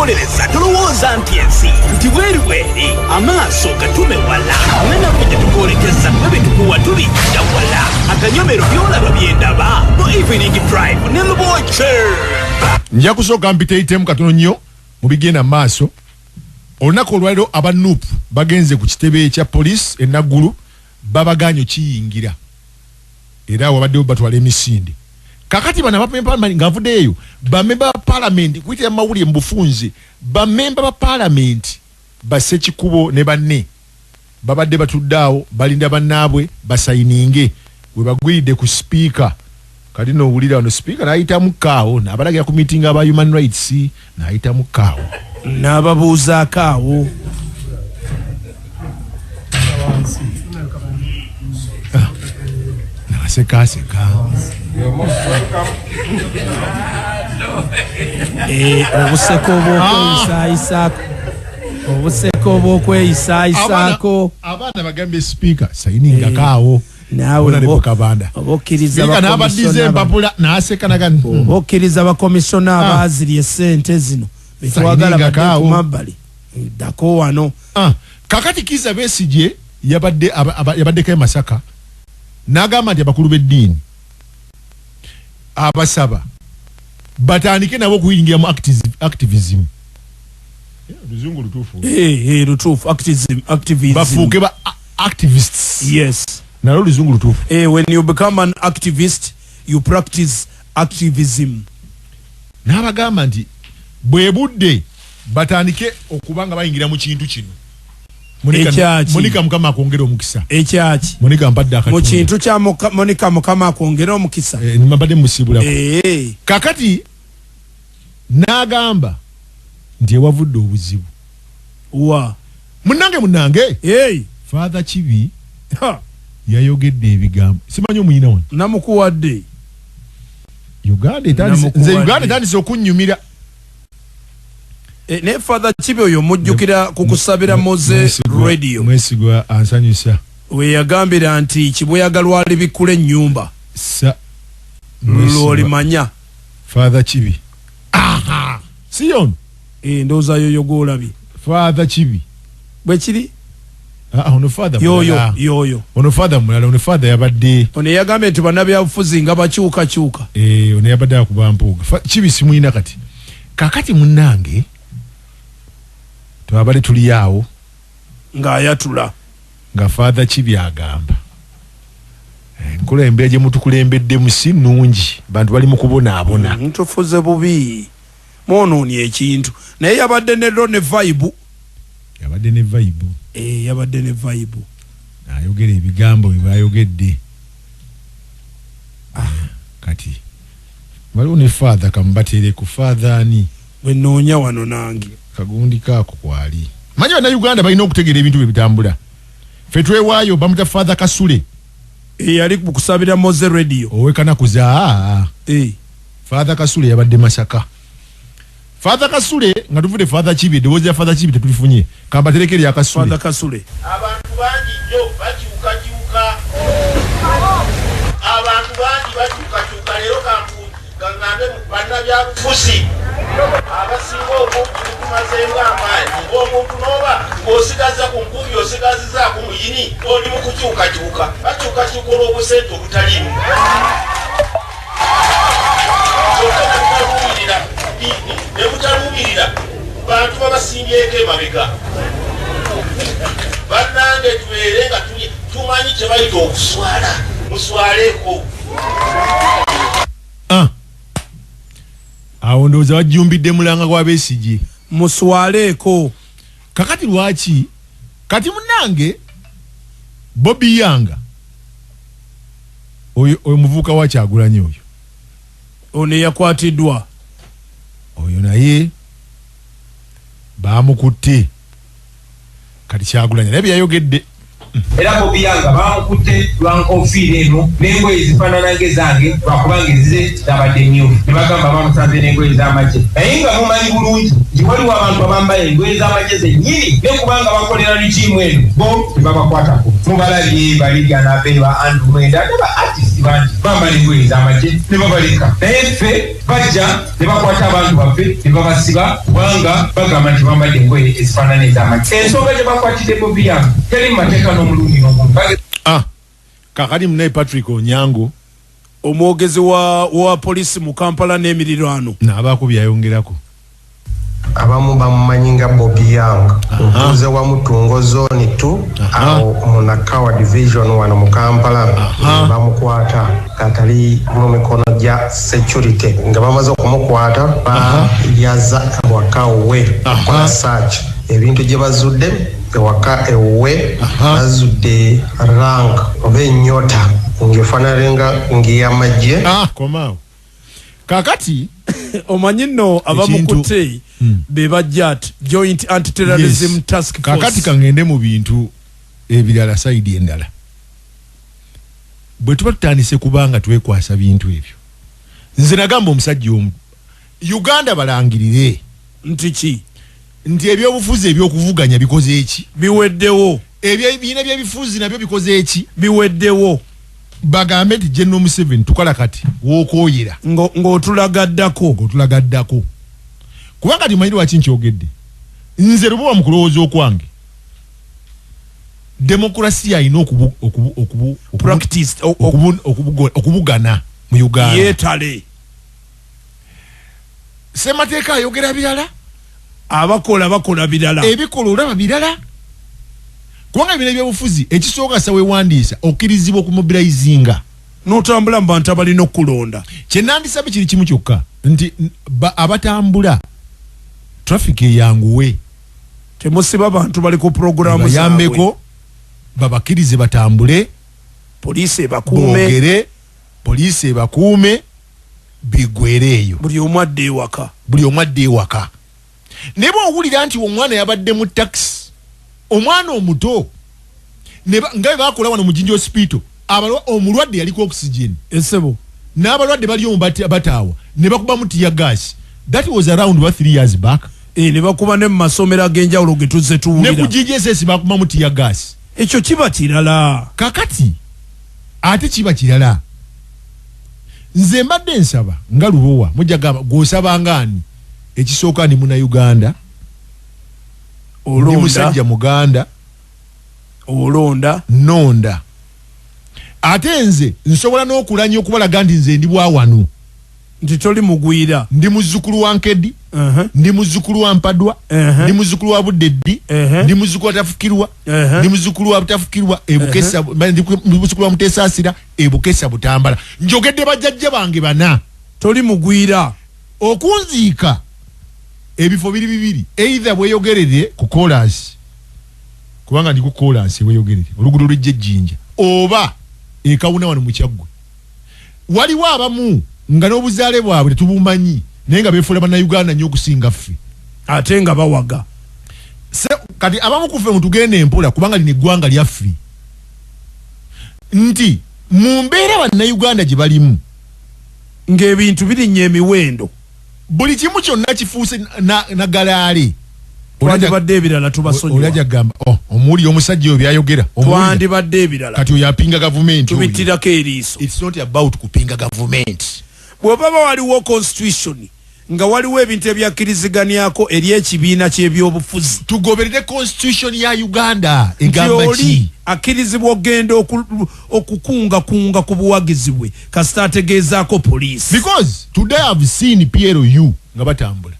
tukuwolereza tulowooza nti ensi nti bweri amaaso gatume wala nenaffe gye tukoolekeza bwe tukuwa tubijja wala akanyomero byolaba byendaba mu evening drive ne Luboche. Nja kusooka mpiteitemu katono nnyo mu bigenda maaso. Olunaku olwaliro abanupu bagenze ku kitebe ekya police enaggulu babaganyo kiyingira era wabadde batwala emisinde. Kakati bana bapempa nga nvuddeeyo bamemba ba parliament kuyita mawulire mu bufunze bamemba ba parliament Basekikubo ne banne babadde batuddaawo balinda bannaabwe basayininge we bagwiride ku speaker. Kati no wulira no speaker naayita mukaawo n'abalagira ku meeting aba human rights naayita mukaawo n'ababuuza kaawo seka obuseko bw'okweyisayisaako abaana bagambe speaker sayininga kaawo nawe okkiriza bakomisona abaazirya essente zino betwagala badde ku mabbali ddako wano. Kakati Kizza Besigye yabaddeko e Masaka n'agamba nti abakulu b'eddiini abasaba batandike nabo okuyingira mu activism. Luzungu lutuufu. Lutuufu activism. Bafuuke ba activists. Yes. Nalo luzungu lutuufu. When you become an activist, you practice activism. N'abagamba nti bwe budde batandike okubanga bayingira mu kintu kino. Monica Mukama akongera omukisa. Ekyaki. Monica mpadde akatundu. Mu kintu kya Monica Mukama akongera omukisa. Mbadde musibulako. Kakati n'agamba nti ewavudde obuzibu. Munange. Father Kibi. Yayogedde ebigambo. Simanyi omuyina wano. Namukuwadde. Uganda etandise okunnyumira. Ne Father Kibi oyo mujjukira kukusabira Moses Radio. Mwesigwa ansanyusa. We yagambira nti kibweyagalwa libikula ennyumba. Lwolimanya. Father Kibi. Aha. Siyon. Ndowooza yoyo gw'olabye. Father Kibi. Bwe kiri? Ono father mulala. Yoyo. Ono father mulala, ono father yabadde. Ono yagambye nti bannabyabufuzi nga bakyukakyuka. Ono yabadde akuba mpuuga. Kibi simuyina kati. Kakati munnange twabadde tuli awo ng'ayatula nga Father Kibi agamba enkulembera gye mutukulembeddemu si nnungi, bantu bali mu kubonaabona. Ntufuze bubi mwonoonye ekintu naye yabadde ne vibe. Yabadde ne vibe. Ayogera ebigambo bye bayogedde. Kati waliwo ne father kamubateere ku father ani bwe nnoonya wano nange kagundi kaako kwali. Manyi bannayuganda balina okutegeera ebintu bye bitambula. Ffe twewaayo bamuta Father Kasule. Yali kusabira Moses Radio. Owekanakuza. Father Kasule yabadde Masaka. Father Kasule nga tuvude Father Kibi eddoboozi ya Father Kibi tetulifunye. Kambaterekere ya Kasule. Father Kasule. Abantu bangi nnyo bakyukakyuka. Abantu bangi bakyukakyuka leero kangambe mu bannabyabufuzi. Abasinga omuntu kumaze ng'amaanyi omuntu n'oba ng'osigaza ku nkubi osigazizaako muyini oli mu kukyukakyuka bakyukakyuka olw'obusente obutalimu ne mutaluubirira bantu babasingyeko emabega. Bannange tubeere nga tumanyi kye bayita okuswala muswaleeko. Awo ndowooza wajjumbidde mulanga gwa Besigye. Muswaleeko. Kakati lwaki? Kati munnange Bobby Yanga oyo muvubuka wa Kyagulanyi oyo. Ono yakwatiddwa. Oyo naye baamukutte. Kati Kyagulanyi naye byayogedde. era Bobby Yanga bamukutte lwankofiira eno n'engoye ezifaanana ng'ezange lwakubanga ezize zabadde mmyufu ne bagamba bamusanze n'engoye z'amagye naye nga mumanyi bulungi nti waliwo abantu abambala engoye z'amagye zennyini ne kubanga bakolera likiimu eno bo tebabakwatako mubalabye baligya n'abe ba Andrew Mwenda ne ba artist bangi bambala engoye z'amagye ne babaleka naye ffe bajja ne bakwata abantu baffe ne babasiba kubanga bagamba nti bambadde engoye ezifaanana ez'amagye ensonga gye bakwatidde Bobby Yanga teri mu mateeka n'omulundi n'omu kakati munaye Patrick Onyango omwogezi wa polisi mu Kampala n'emirirwano n'abaako byayongerako abamu bamumanyi nga Bobby Yanga ntuuze wamu Tungo Zone 2 awo mu Nakawa division wano mu Kampala bamukwata katali mu mikono gya security nga bamaze okumukwata yaza wakawe kwa search ebintu gye bazudde ewaka ewe bazudde rank oba ennyota ngefaanalenga ng'eyamagye komaawo kakati omanyi nno abamukutte be bajja joint anti-terrorism task force kakati kangende mu bintu ebirala saidi endala bwe tuba tutandise kubanga twekwasa bintu ebyo nze nagamba omusajja omu Uganda balangirire nti ki nti ebyobufuzi ebyokuvuganya bikoze eki biweddewo ebyina byebifuzi nabyo bikoze eki biweddewo bagambe nti General Museveni tukola kati wokooyera ng'otulagaddako kubanga timanyi lwaki nkyogedde nze lubowa mu kulowooza okwange demokrasiya alina okubugana mu Uganda yeetale Ssemateeka ayogera birala bakola birala ebikola olaba birala kubanga ebina ebyobufuzi ekisooka sa weewandiisa okkirizibwa okumubilizinga n'otambula mu bantu abalina okulonda kyenandisabye kiri kimu kyokka nti abatambula traffic eyanguwe temusiba bantu bali ku programu bayambeko babakkirize batambule poliisi ebakuume boogere poliisi ebakuume bigwere eyo buli omu adde ewaka naye bw'owulira nti omwana yabadde mu taxi omwana omuto nga bwe bakola wano mu Jinja Hospital omulwadde yaliko oxygen esebo n'abalwadde bali omu bataawa ne bakubamu tiya gas. That was around 3 years back. Ne bakuba ne mu masomero ag'enjawulo ge tuzze tuwulira ne ku GJSS bakubamu tiya gas. Ekyo kiba kirala kakati ate kiba kirala nze mbadde nsaba nga lubowa mujagamba gw'osaba ngani ekisooka ni muna Uganda olonda musajja muganda olonda nonda ate nze nsobola n'okulanya okubalaga nti nze ndi bwawano nti toli mugwira ndi muzzukulu wa Nkeddi ndi muzzukulu wa Mpadwa ndi muzzukulu wa Buddeddi ndi muzzukulu wa Tafukirwa ndi muzzukulu wa Butafukirwa ebukesa ndi muzzukulu wa Mutesaasira ebukesa Butambala njogedde bajjajja bange bana toli mugwira okunziika ebifo bibiri either bweyogerere ku chorus kubanga ndi ku chorus bweyogerere oluguudo lw'ejja Jinja oba ekawuna wano mu Kyaggwe waliwo abamu nga n'obuzaale bwabwe tetubumanyi naye nga beefuula bannayuganda nnyo okusinga ffe ate nga bawaga kati abamu ku ffe mutugende empola kubanga lino eggwanga lyaffe nti mu mbeera bannayuganda gye balimu ng'ebintu birinnya emiwendo buli kimu kyonna kifuuse nagalaale twandibadde ebirala tubasonyiwa olajagamba omuwulire omusajja oyo byayogera twandibadde ebirala kati oyo apinga gavumenti tubitirako eriiso. It's not about kupinga gavumenti. Bw'obaba waliwo constitution nga waliwo ebintu ebyakkiriziganyako eri ekibiina ky'ebyobufuzi tugoberere constitution ya Uganda egamba ki akkirizibwa okgenda okukungakunga ku buwagizi bwe kasita ategeezaako poliisi because today I've seen PLU nga batambula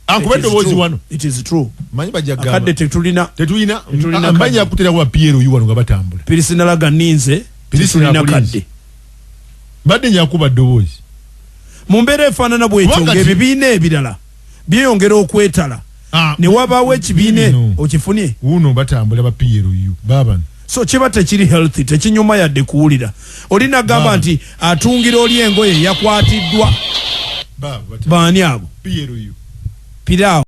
ankubedde bozi wano. It is true. Manyi bajagamba akadde tetulina manyi akutera kwa PLU wano nga batambula pirisinalaga ninze tetulina kadde badde nyakuba ddoboozi mu mbeera efaanana bwetyo ng'ebibiina ebirala byeyongera okwetala ne wabaawo ekibiina okifunye uno batambula ba PLU babano so kiba tekiri healthy tekinyuma yadde kuwulira olina gamba nti atungira oli engoye yakwatiddwa baani abo PLU piraawo